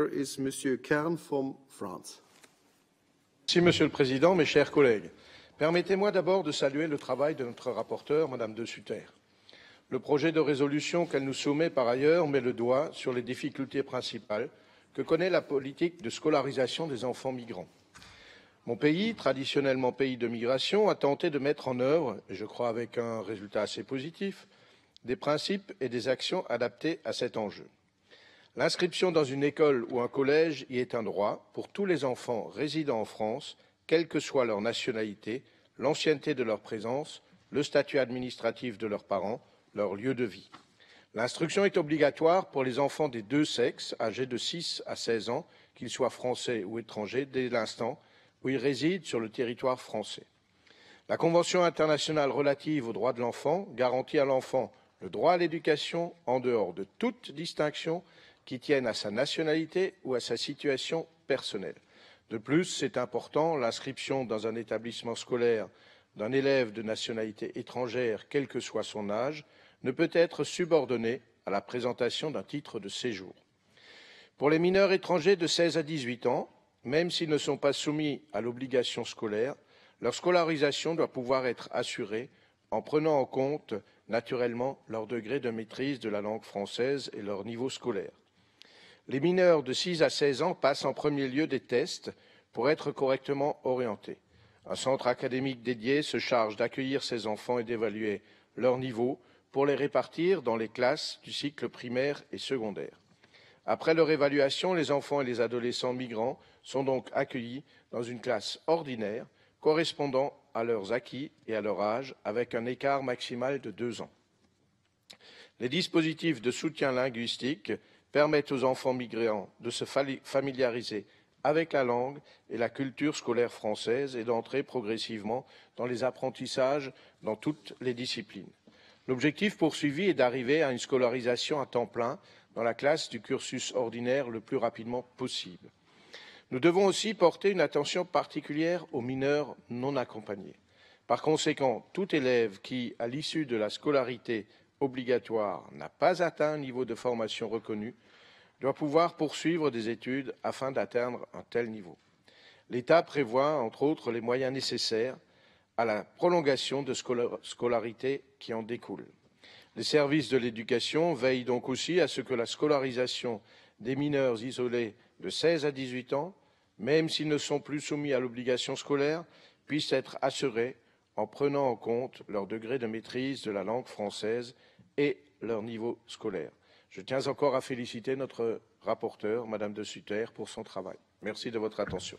Is Monsieur Kern from France. Merci, Monsieur le Président, mes chers collègues. Permettez-moi d'abord de saluer le travail de notre rapporteure, Madame De Sutter. Le projet de résolution qu'elle nous soumet par ailleurs met le doigt sur les difficultés principales que connaît la politique de scolarisation des enfants migrants. Mon pays, traditionnellement pays de migration, a tenté de mettre en œuvre, et je crois avec un résultat assez positif, des principes et des actions adaptés à cet enjeu. L'inscription dans une école ou un collège y est un droit pour tous les enfants résidant en France, quelle que soit leur nationalité, l'ancienneté de leur présence, le statut administratif de leurs parents, leur lieu de vie. L'instruction est obligatoire pour les enfants des deux sexes, âgés de 6 à 16 ans, qu'ils soient français ou étrangers, dès l'instant où ils résident sur le territoire français. La Convention internationale relative aux droits de l'enfant garantit à l'enfant le droit à l'éducation en dehors de toute distinction qui tiennent à sa nationalité ou à sa situation personnelle. De plus, c'est important, l'inscription dans un établissement scolaire d'un élève de nationalité étrangère, quel que soit son âge, ne peut être subordonnée à la présentation d'un titre de séjour. Pour les mineurs étrangers de 16 à 18 ans, même s'ils ne sont pas soumis à l'obligation scolaire, leur scolarisation doit pouvoir être assurée en prenant en compte naturellement leur degré de maîtrise de la langue française et leur niveau scolaire. Les mineurs de 6 à 16 ans passent en premier lieu des tests pour être correctement orientés. Un centre académique dédié se charge d'accueillir ces enfants et d'évaluer leur niveau pour les répartir dans les classes du cycle primaire et secondaire. Après leur évaluation, les enfants et les adolescents migrants sont donc accueillis dans une classe ordinaire correspondant à leurs acquis et à leur âge, avec un écart maximal de 2 ans. Les dispositifs de soutien linguistique permettent aux enfants migrants de se familiariser avec la langue et la culture scolaire française et d'entrer progressivement dans les apprentissages dans toutes les disciplines. L'objectif poursuivi est d'arriver à une scolarisation à temps plein dans la classe du cursus ordinaire le plus rapidement possible. Nous devons aussi porter une attention particulière aux mineurs non accompagnés. Par conséquent, tout élève qui, à l'issue de la scolarité obligatoire, n'a pas atteint un niveau de formation reconnu, doit pouvoir poursuivre des études afin d'atteindre un tel niveau. L'État prévoit, entre autres, les moyens nécessaires à la prolongation de scolarité qui en découle. Les services de l'éducation veillent donc aussi à ce que la scolarisation des mineurs isolés de 16 à 18 ans, même s'ils ne sont plus soumis à l'obligation scolaire, puisse être assurée en prenant en compte leur degré de maîtrise de la langue française et leur niveau scolaire. Je tiens encore à féliciter notre rapporteure, Madame De Sutter, pour son travail. Merci de votre attention.